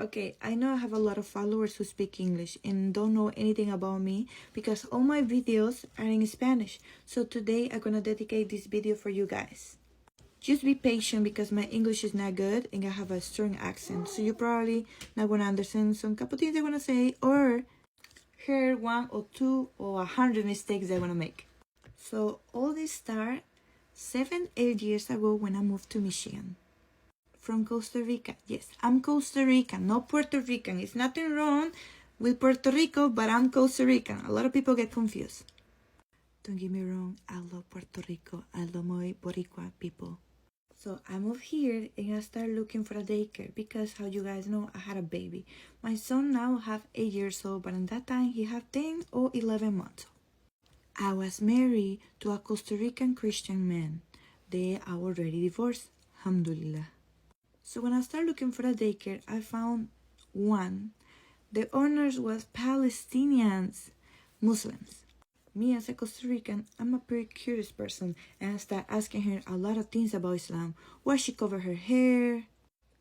Okay, I know I have a lot of followers who speak English and don't know anything about me because all my videos are in Spanish. So today I'm gonna dedicate this video for you guys. Just be patient because my English is not good and I have a strong accent. So you're probably not gonna understand some couple things I'm gonna say or hear one or two or 100 mistakes I'm gonna make. So all this started 7-8 years ago when I moved to Michigan. From Costa Rica. Yes, I'm Costa Rican, not Puerto Rican. It's nothing wrong with Puerto Rico, but I'm Costa Rican. A lot of people get confused. Don't get me wrong, I love Puerto Rico. I love my Boricua people. So I moved here and I started looking for a daycare because, how you guys know, I had a baby. My son now have 8 years old, but in that time he had 10 or 11 months. I was married to a Costa Rican Christian man. They are already divorced. Alhamdulillah. So when I started looking for a daycare, I found one. The owners was Palestinians, Muslims. Me as a Costa Rican, I'm a pretty curious person and I started asking her a lot of things about Islam. Why she cover her hair,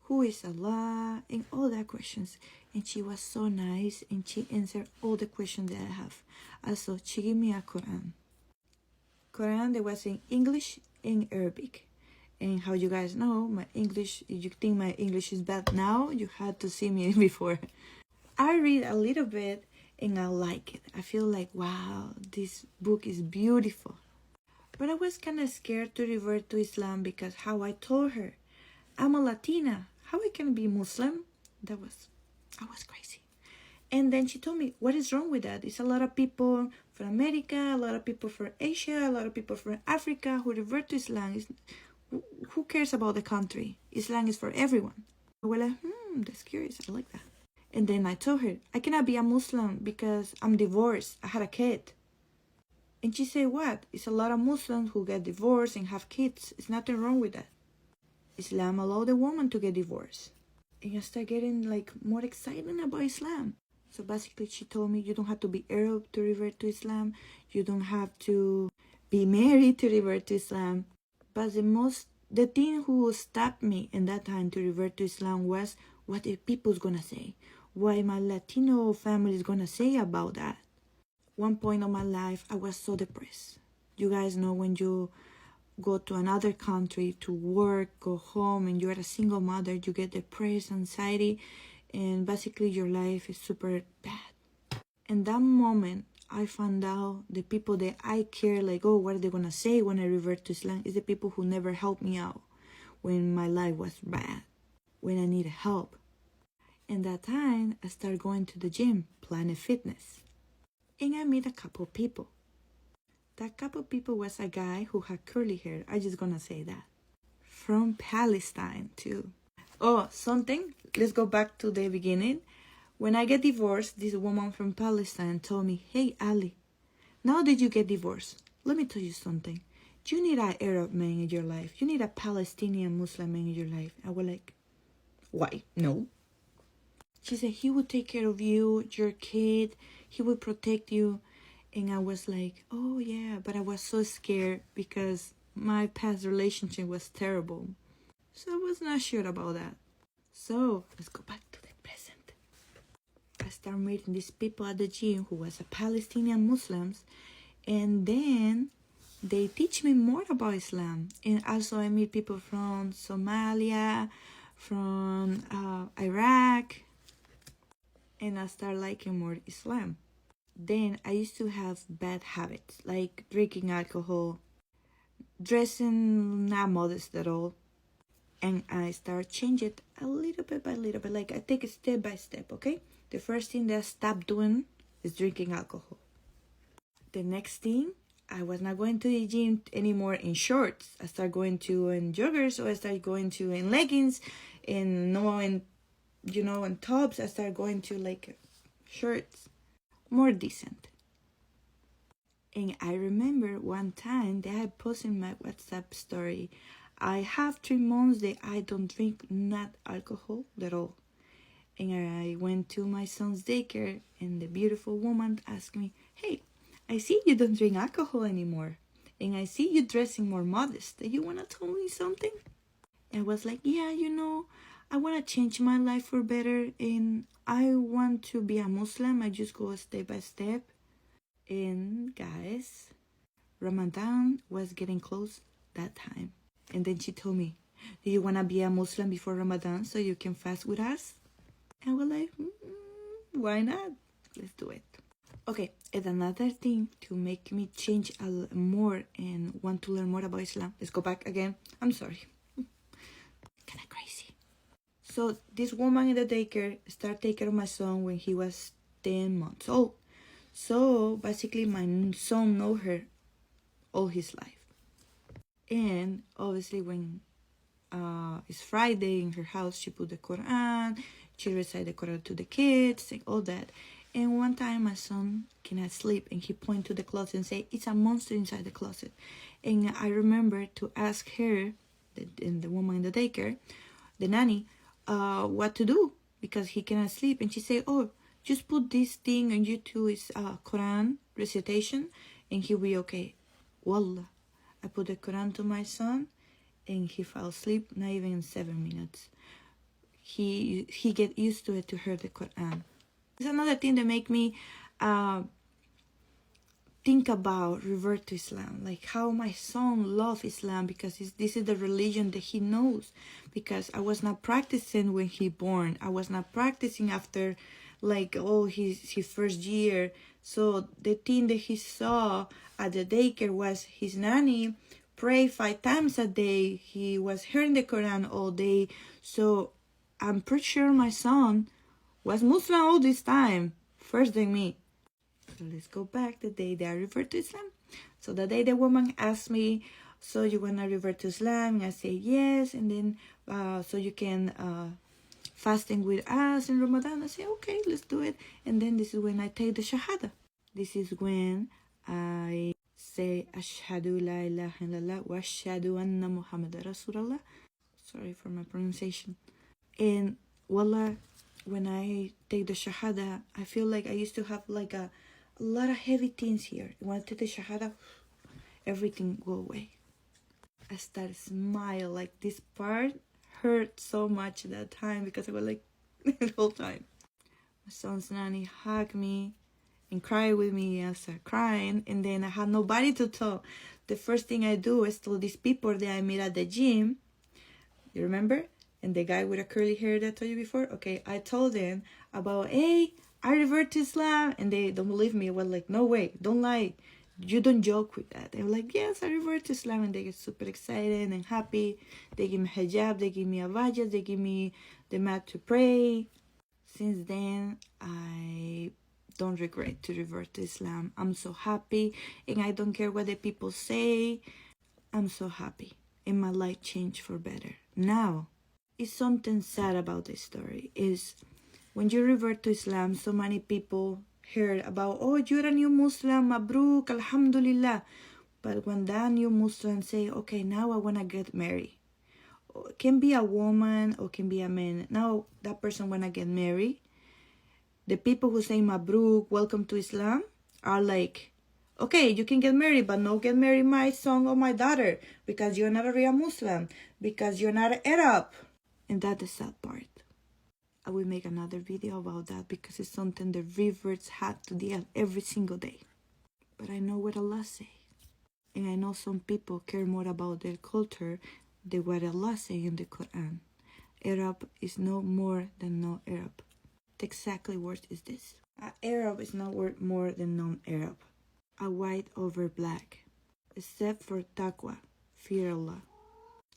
who is Allah, and all that questions. And she was so nice and she answered all the questions that I have. Also, she gave me a Quran. Quran that was in English and Arabic. And how you guys know, my English, if you think my English is bad now, you had to see me before. I read a little bit and I like it. I feel like, wow, this book is beautiful. But I was kind of scared to revert to Islam because how I told her, I'm a Latina. How I can be Muslim? I was crazy. And then she told me, what is wrong with that? It's a lot of people from America, a lot of people from Asia, a lot of people from Africa who revert to Islam. Who cares about the country? Islam is for everyone. I was like, that's curious. I like that. And then I told her, I cannot be a Muslim because I'm divorced. I had a kid. And she said, what? It's a lot of Muslims who get divorced and have kids. There's nothing wrong with that. Islam allows the woman to get divorced. And I started getting more excited about Islam. So basically she told me, you don't have to be Arab to revert to Islam. You don't have to be married to revert to Islam. But the thing who stopped me in that time to revert to Islam was what the people's gonna say. What my Latino family is gonna say about that. One point of my life, I was so depressed. You guys know when you go to another country to work, go home, and you're a single mother, you get depressed, anxiety, and basically your life is super bad. In that moment, I found out the people that I care, what are they gonna say when I revert to Islam, is the people who never helped me out when my life was bad, when I needed help. In that time, I started going to the gym, Planet Fitness, and I met a couple people. That couple people was a guy who had curly hair, I just gonna say that, from Palestine too. Oh, something, let's go back to the beginning. When I get divorced, this woman from Palestine told me, hey, Ali, now that you get divorced, let me tell you something. You need an Arab man in your life. You need a Palestinian Muslim man in your life. I was like, why? No. She said, he would take care of you, your kid. He would protect you. And I was like, oh, yeah. But I was so scared because my past relationship was terrible. So I was not sure about that. So let's go back to the present. I started meeting these people at the gym who was a Palestinian Muslims, and then they teach me more about Islam. And also I meet people from Somalia, from Iraq, and I start liking more Islam. Then I used to have bad habits like drinking alcohol, dressing not modest at all, and I start change it a little bit by little bit. I take it step by step, okay? The first thing that I stopped doing is drinking alcohol. The next thing, I was not going to the gym anymore in shorts. I started going to in joggers, or I started going to in leggings, in tops. I started going to shirts, more decent. And I remember one time that I posted in my WhatsApp story, I have 3 months that I don't drink not alcohol at all. And I went to my son's daycare and the beautiful woman asked me, hey, I see you don't drink alcohol anymore. And I see you dressing more modest. Do you want to tell me something? And I was like, yeah, I want to change my life for better, and I want to be a Muslim. I just go step by step. And guys, Ramadan was getting close that time. And then she told me, do you want to be a Muslim before Ramadan so you can fast with us? And we're like, why not? Let's do it. Okay, and another thing to make me change a little more and want to learn more about Islam. Let's go back again. I'm sorry. Kind of crazy. So this woman in the daycare started taking care of my son when he was 10 months old. So basically my son know her all his life. And obviously when it's Friday in her house, she put the Quran, she recite the Quran to the kids and all that. And one time my son cannot sleep and he point to the closet and say, it's a monster inside the closet. And I remember to ask her, the woman in the daycare, the nanny, what to do because he cannot sleep. And she said, oh, just put this thing on YouTube, is Quran recitation, and he'll be okay. Wallah, I put the Quran to my son and he fell asleep, not even in 7 minutes. He get used to it, to hear the Quran. It's another thing that make me think about revert to Islam, like how my son love Islam because this is the religion that he knows. Because I was not practicing when he born, I was not practicing after like his first year. So the thing that he saw at the daycare was his nanny pray 5 times a day. He was hearing the Quran all day. So I'm pretty sure my son was Muslim all this time, first than me. So let's go back the day that I revert to Islam. So the day the woman asked me, so you want to revert to Islam? And I say yes. And then so you can fasting with us in Ramadan. I say, okay, let's do it. And then this is when I take the Shahada. This is when I say, Ashhadu la ilaha illallah wa ashhadu anna Muhammad Rasulullah. Sorry for my pronunciation. And wallah, when I take the Shahada, I feel like I used to have like a lot of heavy things here. When I take the Shahada, everything go away. I started smile, like this part hurt so much at that time because I was like the whole time. My son's nanny hugged me and cried with me. I started crying, and then I had nobody to tell. The first thing I do is tell these people that I met at the gym. You remember? And the guy with the curly hair that I told you before? Okay, I told them about, hey, I revert to Islam. And they don't believe me. I was like, no way, don't lie. You don't joke with that. They were like, yes, I revert to Islam. And they get super excited and happy. They give me hijab, they give me abaya, they give me the mat to pray. Since then, I don't regret to revert to Islam. I'm so happy, and I don't care what the people say. I'm so happy, and my life changed for better. Now, it's something sad about this story is when you revert to Islam, so many people heard about, oh, you're a new Muslim, mabruk, alhamdulillah. But when that new Muslim say, okay, now I want to get married. It can be a woman or can be a man. Now that person want to get married. The people who say mabruk, welcome to Islam, are like, okay, you can get married, but no get married my son or my daughter because you're not a real Muslim, because you're not an Arab. And that's the sad part. I will make another video about that because it's something the reverts had to deal every single day. But I know what Allah say. And I know some people care more about their culture than what Allah say in the Quran. Arab is no more than no Arab. The exactly word is this. An Arab is not worth more than non-Arab. A white over black. Except for taqwa, fear Allah.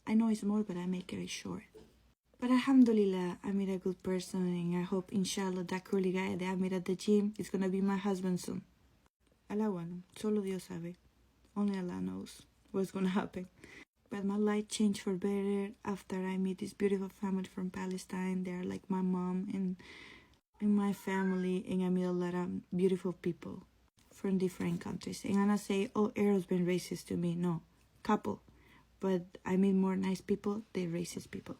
I know it's more, but I make it short. But alhamdulillah, I met a good person, and I hope inshallah that curly guy that I met at the gym is gonna be my husband soon. Allah alam, solo Dios sabe. Only Allah knows what's gonna happen. But my life changed for better after I met this beautiful family from Palestine. They're like my mom and my family, and I met a lot of beautiful people from different countries. And I'm not say, oh, Arab's been racist to me. No, couple. But I meet more nice people than racist people.